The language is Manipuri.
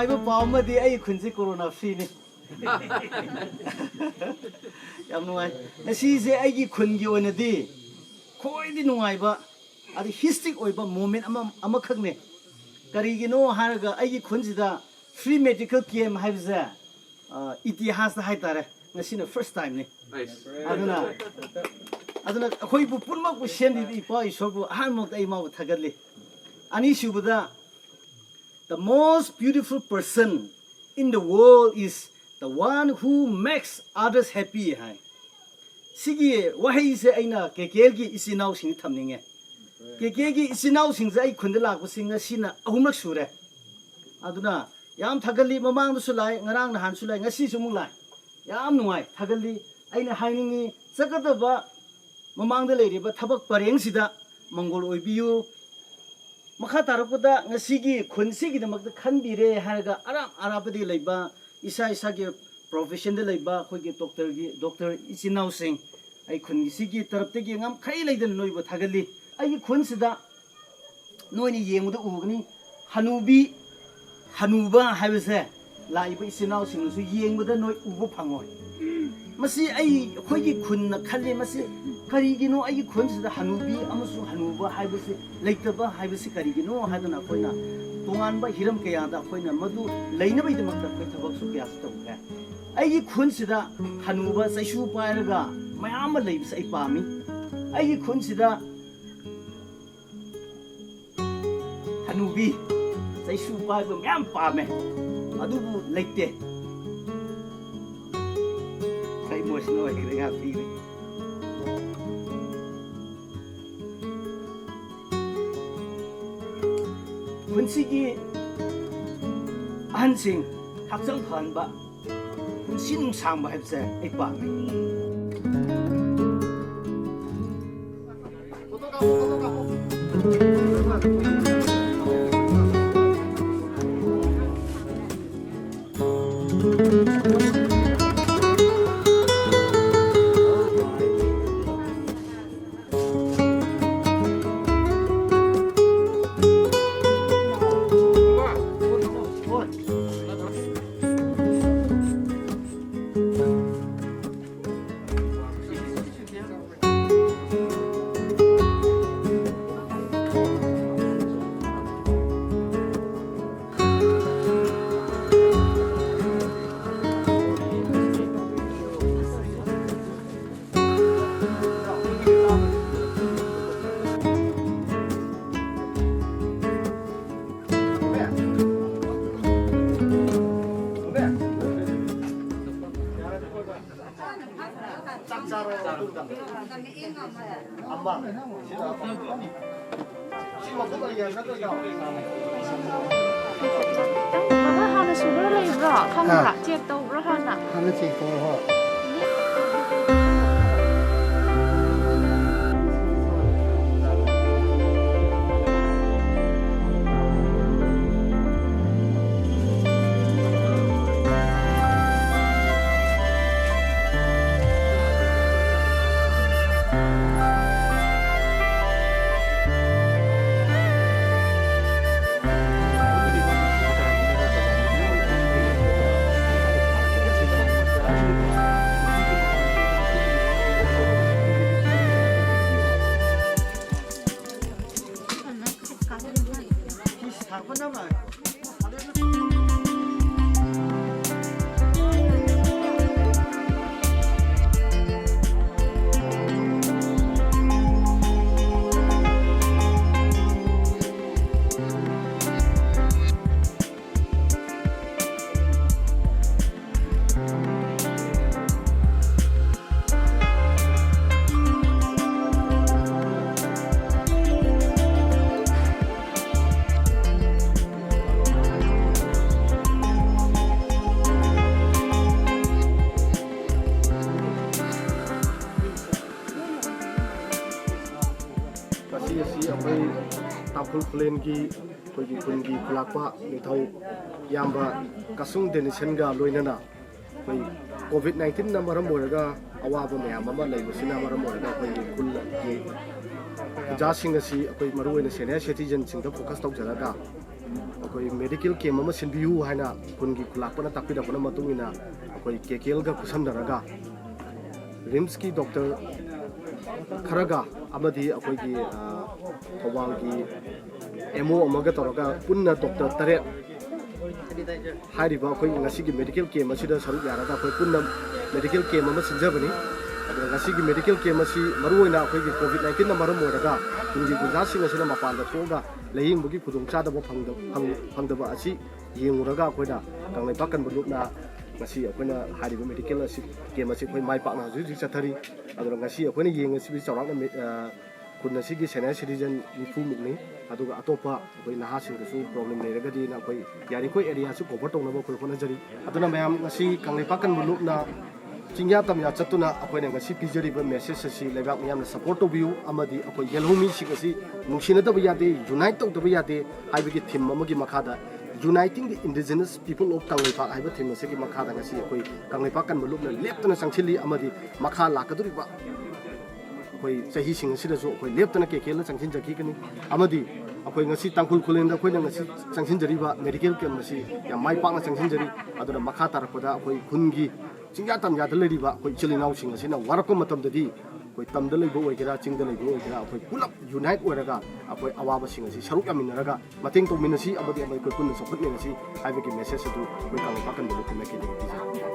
नुआइबा पावमदी आई खुनसी कोरोना फ्री ने याम नुआइ नसीजे आइगी खुनगी ओनदी खोइदी नुआइबा अदि हिस्ट्रिक ओइबा मोमेंट अमा खगने करिगिनो हारगा आइगी खुनसिदा फ्री मेडिकल कैम्प हाइबजा इतिहास हाइतारे नसीना फर्स्ट टाइम ने अदुना अखोइबु पुनमकु सेमदि इपा इसोरबु अहानमक आइ माव थगदले अनि सुबुदा the most beautiful person in the world is the one who makes others happy hai sigi wahi se aina kekel gi isinau sing thamninge kekel gi isinau sing ai khunda lak sing sina ahumrak sure aduna yam thagali mamang du sulai ngarang na han sulai ngasi sumung lai yam nuai thagali aina hainingi sakata ba mamang da leiri ba thabak pareng sida mongol oibiu makha tarapda ngasigi khunsi gi damak da khanbire haraga aram arapadi leiba isa isa gi profession de leiba khoi gi doctor isinau sing ai khungi sigi tarapte gi ngam khai leidan noiba thagali ai khunsida noini yengmuda ugni hanubi hanuba haibase laiba isinau sing su yengmuda noi ubu phangoi masi ai khoi gi khunna khalle masi karigino ai khonsida hanubi amasu hanuba haibase leitaba haibase karigino hadana koina tongan ba hiram kaya da koina madu leina bai damak da koi thabak su kya sto ka ai khonsida hanuba saisu pairaga mayam leibse ai pami ai khonsida hanubi saisu paiba mayam pame adubu leite kai mosno ai ga fi खुनसिगी अहनसिंग हक्चंग फनबा खुनसि नुंसांबा हाइबसे I पामे 하나 수그러 레이브라 카메라 찍도 그러나 하나 찍고 plane की कोई कुन की खुलापा निथौ याम्बा कसुंग डेनिशन गा लोइनना कोई कोविड-19 ना मरम मोरगा अवाब मयाम अमा लेबसिना मरम मोरगा कोई कुल की जासिंग असि कोई मरुवेन सेनियर सिटीजन सिंग द फोकस तौ जरागा कोई मेडिकल केम अमा सिनबियु हाइना कुनगी खुलापना ताकपिदपना मतुंगिना कोई केकेल गा कुसमदरगा रिम्स की डॉक्टर खरगा अमदी अखोगी थौबाल की एमओ अमगा तौरगा पुन्ना डॉक्टर तरे हारिबा अखोई ngasi की मेडिकल केम असिदा सरुक यारगा अखोई पुन्ना मेडिकल केम अमा सिनजबनी अदो ngasi की मेडिकल केम असि मरुओइना अखोई कोविड 19 ना मरम ओरगा कुनगी गुजासिंग असिना मपान दा थोगा लेयिंग बुगी खुदुंग चादबो फंगदबा असि येंगुरगा अखोइना कांगलै पाकन बुलुकना ngasi अखोइना हारिबा मेडिकल असि केम असि अखोइ माइ पाकना जुजि चथरी अदो ngasi अखोइना येंग असि बि चौराकना खुन असिगी सेनियर सिटीजन निफु मुकनी अदुगा अतोपा अखोइ नहासिंगसु प्रॉब्लम लेरगदी ना अखोइ यारिखोइ एरिया सु कवर तौनबो खोइ होनजरी अदुना मयाम ngasi कांगलै पाकन बुलुकना चिंग्या तमया चतुना अखोइना ngasi पिजरिबा मेसेज असि लेबाक मयामना सपोर्ट तोबियु अमदी अखोइ येलहुमी सिगसि नुसिनदबा यादे यूनाइट तौदबा यादे हाइबगी theme अमगी मखादा Uniting the indigenous people of Kanglaipak haiba theme asigi makhada ngasi akoi Kanglaipak kan mulukna leptana sangchili amadi makha lakaduriba akoi chahi sing asida so akoi leptana kekela sangchin jaki kani amadi akoi ngasi tangkul khulenda akoi ngasi sangchin jariba medical camp ngasi ya mai pakna sangchin jari aduna makha tarapada akoi khungi chingya tam ya daleriba akoi chilinau sing asina warakko matam dadi कोई तमद लेबो ओइगेरा चिंगद लेबो ओइगेरा अखोइ पुलप यूनाइट ओइरगा अखोइ अवाबा सिंग असि सरुक यामिनरगा मतेंग तोमिनसी अबदि अमै कोइ पुन सपोर्ट नेसी हाइबेकी मेसेज अदु कोइ कांगै पाकन बलु केमेके